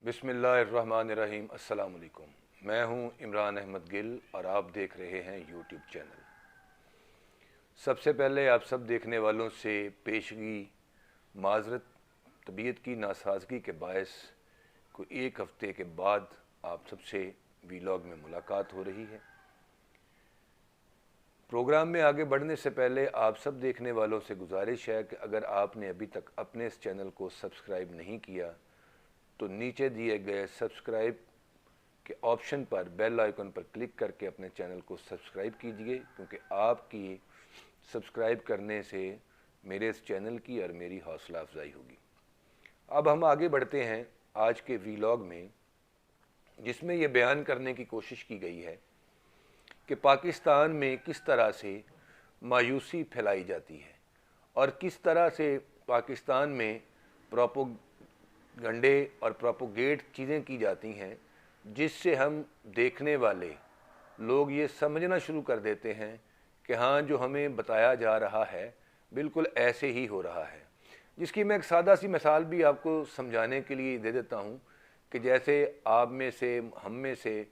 बिस्मिल्लाहिर्रहमानिर्रहीम। अस्सलाम वालेकुम। मैं हूं इमरान अहमद गिल और आप देख रहे हैं यूट्यूब चैनल। सबसे पहले आप सब देखने वालों से पेशगी माजरत, तबीयत की नासाजगी के बायस को एक हफ़्ते के बाद आप सबसे वीलॉग में मुलाकात हो रही है। प्रोग्राम में आगे बढ़ने से पहले आप सब देखने वालों से गुजारिश है कि अगर आपने अभी तक अपने इस चैनल को सब्सक्राइब नहीं किया तो नीचे दिए गए सब्सक्राइब के ऑप्शन पर बेल आइकन पर क्लिक करके अपने चैनल को सब्सक्राइब कीजिए, क्योंकि आपकी सब्सक्राइब करने से मेरे इस चैनल की और मेरी हौसला अफजाई होगी। अब हम आगे बढ़ते हैं आज के वीलॉग में, जिसमें यह बयान करने की कोशिश की गई है कि पाकिस्तान में किस तरह से मायूसी फैलाई जाती है और किस तरह से पाकिस्तान में प्रोपोगंडे और प्रोपोगेट चीज़ें की जाती हैं, जिससे हम देखने वाले लोग ये समझना शुरू कर देते हैं कि हाँ, जो हमें बताया जा रहा है बिल्कुल ऐसे ही हो रहा है। जिसकी मैं एक सादा सी मिसाल भी आपको समझाने के लिए दे देता हूँ कि जैसे आप में से, हम में से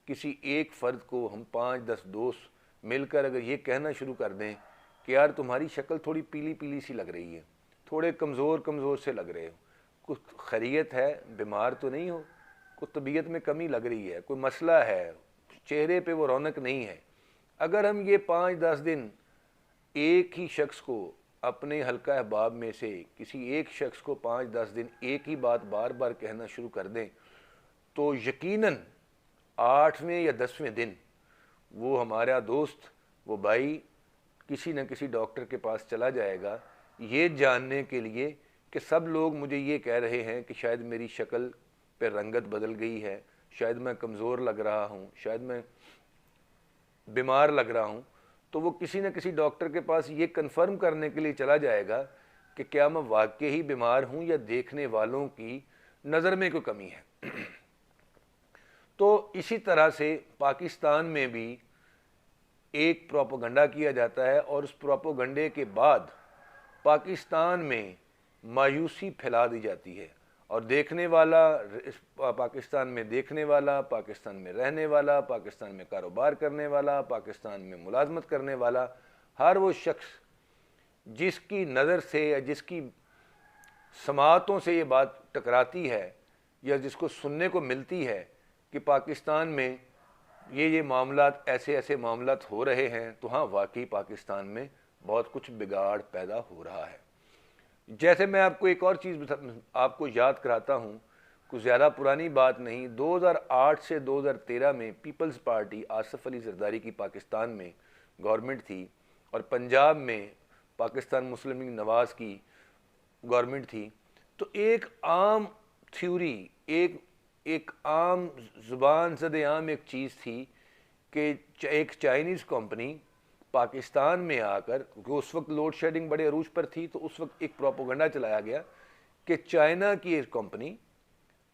किसी एक फ़र्द को हम 5-10 दोस्त मिलकर अगर ये कहना शुरू कर दें कि यार तुम्हारी शक्ल थोड़ी पीली पीली सी लग रही है, थोड़े कमज़ोर कमज़ोर से लग रहे हो, कुछ खैरियत है, बीमार तो नहीं हो, कुछ तबीयत में कमी लग रही है, कोई मसला है, चेहरे पे वो रौनक नहीं है। अगर हम ये 5-10 दिन एक ही शख्स को, अपने हल्का अहबाब में से किसी एक शख्स को 5-10 दिन एक ही बात बार बार कहना शुरू कर दें तो यकीनन 8वें या 10वें दिन वो हमारा दोस्त, वो भाई किसी न किसी डॉक्टर के पास चला जाएगा, ये जानने के लिए कि सब लोग मुझे ये कह रहे हैं कि शायद मेरी शक्ल पे रंगत बदल गई है, शायद मैं कमज़ोर लग रहा हूँ, शायद मैं बीमार लग रहा हूँ। तो वो किसी न किसी डॉक्टर के पास ये कन्फर्म करने के लिए चला जाएगा कि क्या मैं वाकई ही बीमार हूँ या देखने वालों की नज़र में कोई कमी है। तो इसी तरह से पाकिस्तान में भी एक प्रोपोगंडा किया जाता है और उस प्रोपोगंडे के बाद पाकिस्तान में मायूसी फैला दी जाती है और देखने वाला, पाकिस्तान में देखने वाला, पाकिस्तान में रहने वाला, पाकिस्तान में कारोबार करने वाला, पाकिस्तान में मुलाजमत करने वाला, हर वो शख्स जिसकी नज़र से या जिसकी समातों से ये बात टकराती है या जिसको सुनने को मिलती है कि पाकिस्तान में ये मामलात, ऐसे ऐसे मामलात हो रहे हैं, तो हाँ, वाकई पाकिस्तान में बहुत कुछ बिगाड़ पैदा हो रहा है। जैसे मैं आपको एक और चीज़ आपको याद कराता हूँ, कुछ ज़्यादा पुरानी बात नहीं, 2008 से 2013 में पीपल्स पार्टी आसिफ अली जरदारी की पाकिस्तान में गवर्नमेंट थी और पंजाब में पाकिस्तान मुस्लिम लीग नवाज़ की गवर्नमेंट थी। तो एक आम थ्योरी, एक आम ज़ुबान ज़द आम एक चीज़ थी कि एक चाइनीज़ कंपनी पाकिस्तान में आकर, उस वक्त लोड शेडिंग बड़े अरूज पर थी, तो उस वक्त एक प्रोपोगंडा चलाया गया कि चाइना की एक कंपनी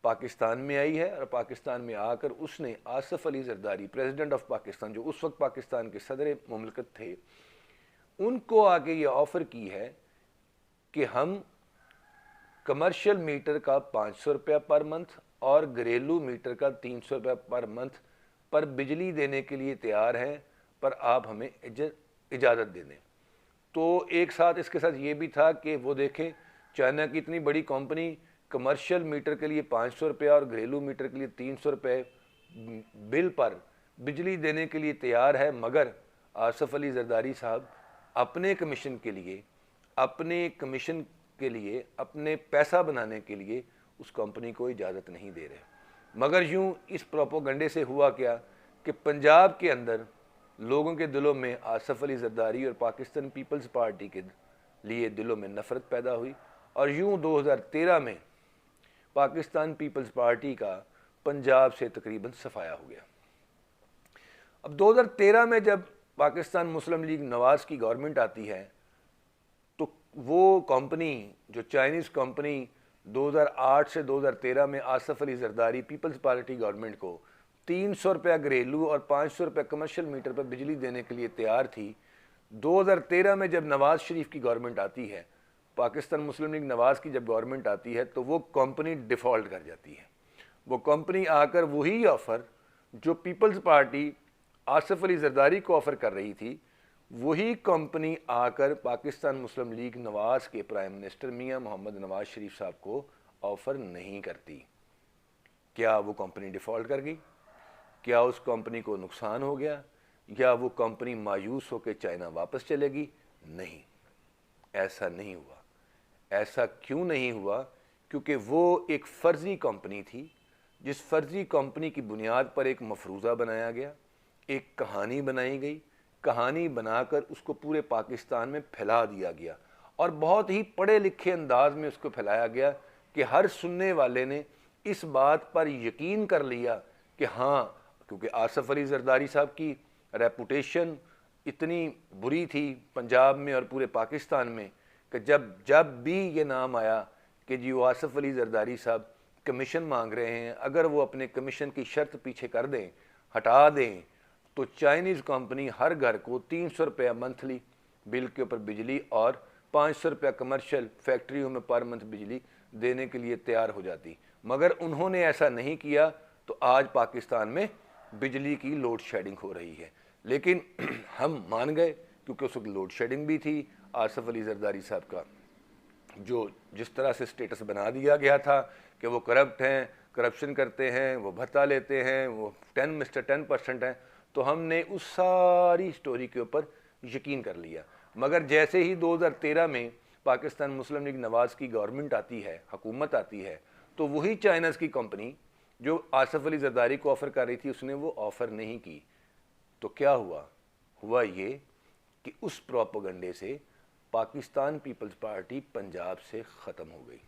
पाकिस्तान में आई है और पाकिस्तान में आकर उसने आसिफ अली जरदारी, प्रेसिडेंट ऑफ पाकिस्तान, जो उस वक्त पाकिस्तान के सदर मुमलकत थे, उनको आके ये ऑफ़र की है कि हम कमर्शियल मीटर का 500 रुपया पर मंथ और घरेलू मीटर का 300 रुपया पर मंथ पर बिजली देने के लिए तैयार हैं, पर आप हमें इजाज़त दे दें। तो एक साथ इसके साथ ये भी था कि वो देखें, चाइना की इतनी बड़ी कंपनी कमर्शियल मीटर के लिए 500 रुपया और घरेलू मीटर के लिए 300 रुपये बिल पर बिजली देने के लिए तैयार है, मगर आसिफ अली जरदारी साहब अपने कमीशन के लिए, अपने पैसा बनाने के लिए उस कंपनी को इजाज़त नहीं दे रहे। मगर यूँ इस प्रोपोगंडे से हुआ क्या कि पंजाब के अंदर लोगों के दिलों में आसिफ अली जरदारी और पाकिस्तान पीपल्स पार्टी के लिए दिलों में नफ़रत पैदा हुई और यूँ 2013 में पाकिस्तान पीपल्स पार्टी का पंजाब से तकरीबन सफाया हो गया। अब 2013 में जब पाकिस्तान मुस्लिम लीग नवाज़ की गवर्नमेंट आती है, तो वो कंपनी, जो चाइनीज़ कंपनी 2008 से 2013 में Asif Ali Zardari Peoples Party government को 300 रुपया घरेलू और 500 रुपया कमर्शियल मीटर पर बिजली देने के लिए तैयार थी, 2013 में जब नवाज़ शरीफ की गवर्नमेंट आती है, पाकिस्तान मुस्लिम लीग नवाज़ की जब गवर्नमेंट आती है, तो वो कंपनी डिफ़ॉल्ट कर जाती है। वो कंपनी आकर वही ऑफ़र जो पीपल्स पार्टी आसिफ अली जरदारी को ऑफ़र कर रही थी, वही कंपनी आकर पाकिस्तान मुस्लिम लीग नवाज़ के प्राइम मिनिस्टर मियां मोहम्मद नवाज शरीफ साहब को ऑफ़र नहीं करती। क्या वो कंपनी डिफ़ॉल्ट कर गई? क्या उस कंपनी को नुकसान हो गया? या वो कंपनी मायूस होकर चाइना वापस चलेगी? नहीं, ऐसा नहीं हुआ। ऐसा क्यों नहीं हुआ? क्योंकि वो एक फ़र्ज़ी कंपनी थी, जिस फ़र्ज़ी कंपनी की बुनियाद पर एक मफरूज़ा बनाया गया, एक कहानी बनाई गई, कहानी बनाकर उसको पूरे पाकिस्तान में फैला दिया गया और बहुत ही पढ़े लिखे अंदाज में उसको फैलाया गया कि हर सुनने वाले ने इस बात पर यकीन कर लिया कि हाँ, क्योंकि आसिफ अली जरदारी साहब की रेपुटेशन इतनी बुरी थी पंजाब में और पूरे पाकिस्तान में कि जब भी ये नाम आया कि जी आसिफ अली जरदारी साहब कमीशन मांग रहे हैं, अगर वो अपने कमीशन की शर्त पीछे कर दें, हटा दें, तो चाइनीज़ कंपनी हर घर को 300 रुपया मंथली बिल के ऊपर बिजली और 500 रुपया कमर्शियल फैक्ट्रियों में पर मंथ बिजली देने के लिए तैयार हो जाती। मगर उन्होंने ऐसा नहीं किया, तो आज पाकिस्तान में बिजली की लोड शेडिंग हो रही है। लेकिन हम मान गए, क्योंकि उस वक्त लोड शेडिंग भी थी। आसिफ अली जरदारी साहब का जो जिस तरह से स्टेटस बना दिया गया था कि वो करप्ट हैं, करप्शन करते हैं, वो भत्ता लेते हैं, वो 10% हैं, तो हमने उस सारी स्टोरी के ऊपर यकीन कर लिया। मगर जैसे ही 2013 में पाकिस्तान मुस्लिम लीग नवाज़ की गवर्नमेंट आती है, हुकूमत आती है, तो वही चाइनाज़ की कंपनी जो आसिफ अली जरदारी को ऑफ़र कर रही थी, उसने वो ऑफ़र नहीं की। तो क्या हुआ ये कि उस प्रोपेगेंडे से पाकिस्तान पीपल्स पार्टी पंजाब से ख़त्म हो गई।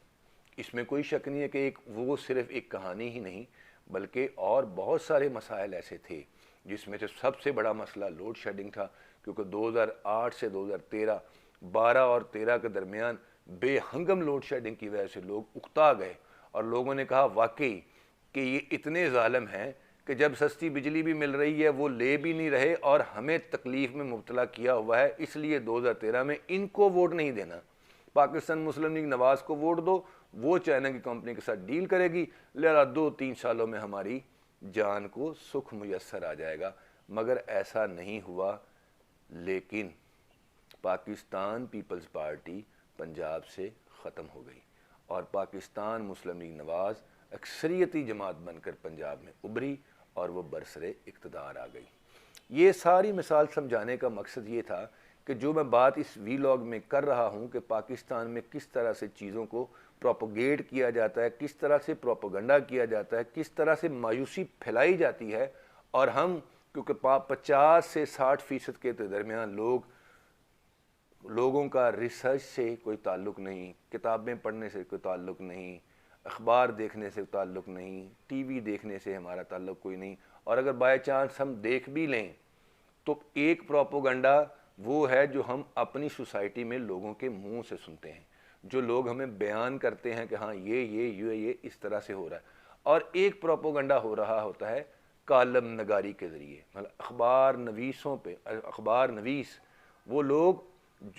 इसमें कोई शक नहीं है कि वो सिर्फ़ एक कहानी ही नहीं, बल्कि और बहुत सारे मसाइल ऐसे थे, जिसमें से सबसे बड़ा मसला लोड शेडिंग था। क्योंकि 2008 से 2013, 12 और 13 के दरमियान बेहंगम लोड शेडिंग की वजह से लोग उकता गए और लोगों ने कहा वाकई कि ये इतने ज़ालिम हैं कि जब सस्ती बिजली भी मिल रही है वो ले भी नहीं रहे और हमें तकलीफ़ में मुब्तला किया हुआ है, इसलिए 2013 में इनको वोट नहीं देना, पाकिस्तान मुस्लिम लीग नवाज़ को वोट दो, वो चाइना की कंपनी के साथ डील करेगी, लिहाजा 2-3 सालों में हमारी जान को सुख मुयस्सर आ जाएगा। मगर ऐसा नहीं हुआ। लेकिन पाकिस्तान पीपल्स पार्टी पंजाब से ख़त्म हो गई और पाकिस्तान मुस्लिम लीग नवाज़ अक्सरियती जमात बनकर पंजाब में उभरी और वो बरसरे इक़्तिदार आ गई। ये सारी मिसाल समझाने का मकसद ये था कि जो मैं बात इस वीलॉग में कर रहा हूँ कि पाकिस्तान में किस तरह से चीज़ों को प्रोपोगेट किया जाता है, किस तरह से प्रोपोगंडा किया जाता है, किस तरह से मायूसी फैलाई जाती है, और हम क्योंकि 50 से 60% के दरमियान लोगों का रिसर्च से कोई ताल्लुक़ नहीं, किताबें पढ़ने से कोई ताल्लुक़ नहीं, अखबार देखने से ताल्लुक़ नहीं, टीवी देखने से हमारा ताल्लुक़ कोई नहीं, और अगर बाय चांस हम देख भी लें तो एक प्रोपोगंडा वो है जो हम अपनी सोसाइटी में लोगों के मुंह से सुनते हैं, जो लोग हमें बयान करते हैं कि हाँ ये इस तरह से हो रहा है। और एक प्रोपोगंडा हो रहा होता है कालम नगारी के ज़रिए, मतलब अखबार नवीसों पे, अखबार नवीस वो लोग,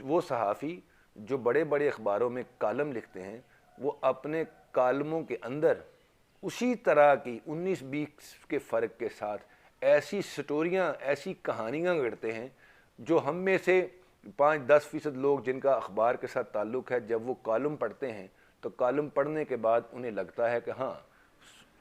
वो सहाफ़ी जो बड़े बड़े अखबारों में कालम लिखते हैं, वो अपने कालमों के अंदर उसी तरह की 19-20 के फ़र्क के साथ ऐसी स्टोरियाँ, ऐसी कहानियाँ गढ़ते हैं जो हम में से 5-10% लोग जिनका अखबार के साथ ताल्लुक़ है, जब वो कॉलम पढ़ते हैं तो कॉलम पढ़ने के बाद उन्हें लगता है कि हाँ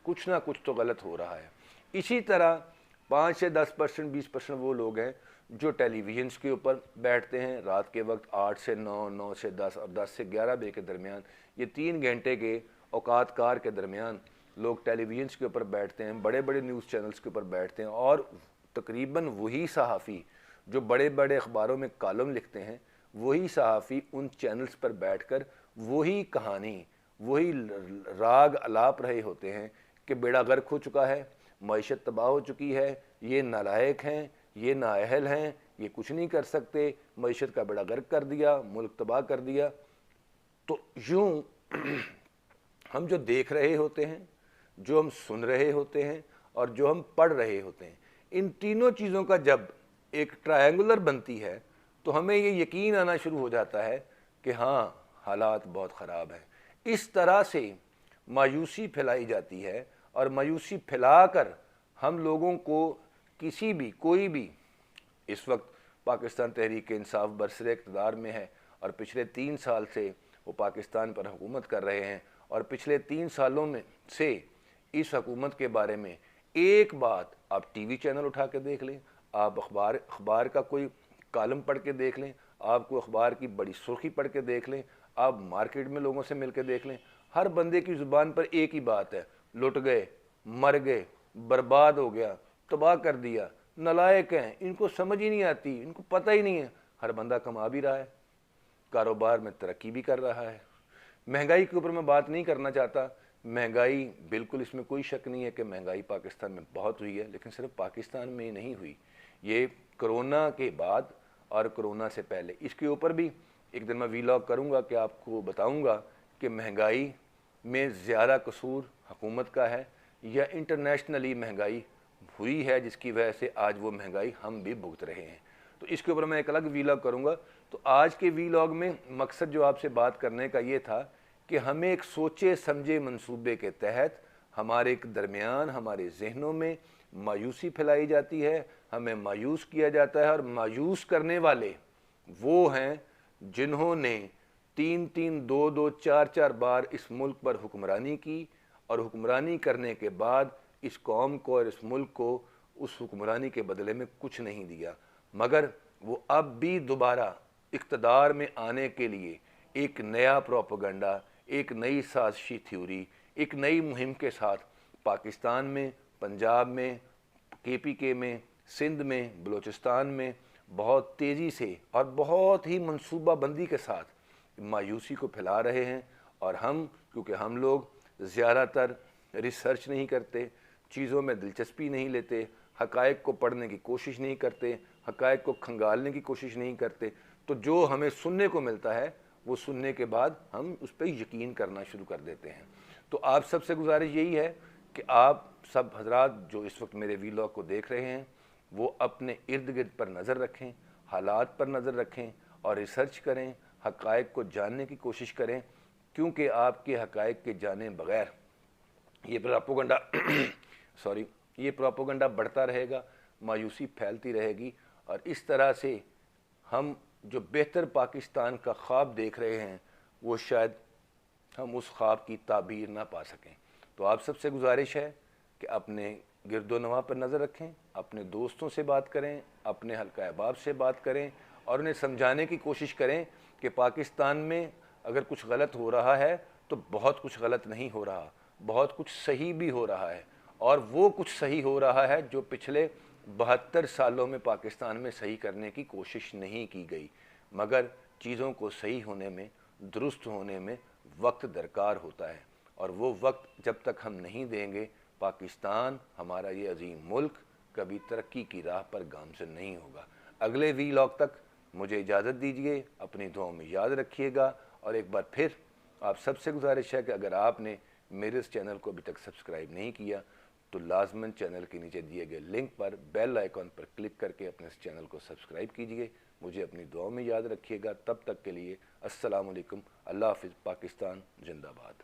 कुछ ना कुछ तो गलत हो रहा है। इसी तरह 5 से 10%, 20% वो लोग हैं जो टेलीविज़न्स के ऊपर बैठते हैं रात के वक्त 8 से 9, 9 से 10 और 10 से 11 बजे के दरमियान, ये 3 घंटे के औकात कार के दरमियान लोग टेलीविज़न्स के ऊपर बैठते हैं, बड़े बड़े न्यूज़ चैनल्स के ऊपर बैठते हैं, और तकरीबन वही सहाफ़ी जो बड़े बड़े अखबारों में कॉलम लिखते हैं, वही सहाफ़ी उन चैनल्स पर बैठकर वही कहानी, वही राग अलाप रहे होते हैं कि बेड़ा गर्क हो चुका है, मईशत तबाह हो चुकी है, ये नालायक हैं, ये नाअहल हैं, ये कुछ नहीं कर सकते, मईशत का बेड़ा गर्क कर दिया, मुल्क तबाह कर दिया। तो यूँ हम जो देख रहे होते हैं, जो हम सुन रहे होते हैं और जो हम पढ़ रहे होते हैं, इन तीनों चीज़ों का जब एक ट्रायंगुलर बनती है तो हमें ये यकीन आना शुरू हो जाता है कि हाँ हालात बहुत ख़राब हैं। इस तरह से मायूसी फैलाई जाती है और मायूसी फैलाकर हम लोगों को किसी भी कोई भी, इस वक्त पाकिस्तान तहरीक इंसाफ बरसरे इक़्तिदार में है और पिछले 3 साल से वो पाकिस्तान पर हुकूमत कर रहे हैं, और पिछले 3 सालों में से इस हुकूमत के बारे में एक बात आप टीवी चैनल उठा के देख लें, आप अखबार का कोई कॉलम पढ़ के देख लें, आप कोई अखबार की बड़ी सुर्खी पढ़ के देख लें, आप मार्केट में लोगों से मिल के देख लें, हर बंदे की ज़ुबान पर एक ही बात है, लुट गए, मर गए, बर्बाद हो गया, तबाह कर दिया, नालायक हैं, इनको समझ ही नहीं आती, इनको पता ही नहीं है। हर बंदा कमा भी रहा है, कारोबार में तरक्की भी कर रहा है। महंगाई के ऊपर मैं बात नहीं करना चाहता, महंगाई बिल्कुल, इसमें कोई शक नहीं है कि महंगाई पाकिस्तान में बहुत हुई है, लेकिन सिर्फ पाकिस्तान में ही नहीं हुई, ये कोरोना के बाद और कोरोना से पहले, इसके ऊपर भी एक दिन मैं वीलॉग करूँगा कि आपको बताऊँगा कि महंगाई में ज़्यादा कसूर हुकूमत का है या इंटरनेशनली महंगाई हुई है जिसकी वजह से आज वो महंगाई हम भी भुगत रहे हैं। तो इसके ऊपर मैं एक अलग वीलॉग करूँगा। तो आज के वीलॉग में मकसद जो आपसे बात करने का ये था कि हमें एक सोचे समझे मंसूबे के तहत हमारे दरमियान, हमारे जहनों में मायूसी फैलाई जाती है, हमें मायूस किया जाता है, और मायूस करने वाले वो हैं जिन्होंने 3-3, 2-2, 4-4 बार इस मुल्क पर हुक्मरानी की, और हुक्मरानी करने के बाद इस कौम को और इस मुल्क को उस हुक्मरानी के बदले में कुछ नहीं दिया, मगर वो अब भी दोबारा इक़्तिदार में आने के लिए एक नया प्रोपेगेंडा, एक नई साजिशी थ्योरी, एक नई मुहिम के साथ पाकिस्तान में, पंजाब में, KPK में, सिंध में, बलूचिस्तान में बहुत तेज़ी से और बहुत ही मनसूबाबंदी के साथ मायूसी को फैला रहे हैं। और हम, क्योंकि हम लोग ज़्यादातर रिसर्च नहीं करते, चीज़ों में दिलचस्पी नहीं लेते, हक़ाइक़ को पढ़ने की कोशिश नहीं करते, हक़ाइक़ को खंगालने की कोशिश नहीं करते, तो जो हमें सुनने को मिलता है वो सुनने के बाद हम उस पर यकीन करना शुरू कर देते हैं। तो आप सबसे गुजारिश यही है कि आप सब हजरात जो इस वक्त मेरे वीलॉग को देख रहे हैं वो अपने इर्द गिर्द पर नज़र रखें, हालात पर नज़र रखें और रिसर्च करें, हक़ाइक़ को जानने की कोशिश करें, क्योंकि आपके हक़ाइक़ के जाने बग़ैर ये प्रोपेगेंडा ये प्रोपेगेंडा बढ़ता रहेगा, मायूसी फैलती रहेगी, और इस तरह से हम जो बेहतर पाकिस्तान का ख्वाब देख रहे हैं वो शायद हम उस ख्वाब की ताबीर ना पा सकें। तो आप सबसे गुजारिश है कि अपने गिरदो नवा पर नज़र रखें, अपने दोस्तों से बात करें, अपने हल्का अहबाब से बात करें और उन्हें समझाने की कोशिश करें कि पाकिस्तान में अगर कुछ गलत हो रहा है तो बहुत कुछ गलत नहीं हो रहा, बहुत कुछ सही भी हो रहा है, और वो कुछ सही हो रहा है जो पिछले 72 सालों में पाकिस्तान में सही करने की कोशिश नहीं की गई, मगर चीज़ों को सही होने में, दुरुस्त होने में वक्त दरकार होता है, और वो वक्त जब तक हम नहीं देंगे पाकिस्तान, हमारा ये अजीम मुल्क कभी तरक्की की राह पर गामज़न नहीं होगा। अगले वीलॉग तक मुझे इजाज़त दीजिए, अपनी दुआओं में याद रखिएगा, और एक बार फिर आप सबसे गुजारिश है कि अगर आपने मेरे इस चैनल को अभी तक सब्सक्राइब नहीं किया तो लाजमन चैनल के नीचे दिए गए लिंक पर बेल आइकॉन पर क्लिक करके अपने इस चैनल को सब्सक्राइब कीजिए। मुझे अपनी दुआओं में याद रखिएगा। तब तक के लिए अस्सलाम वालेकुम, अल्लाह हाफ़िज़, पाकिस्तान जिंदाबाद।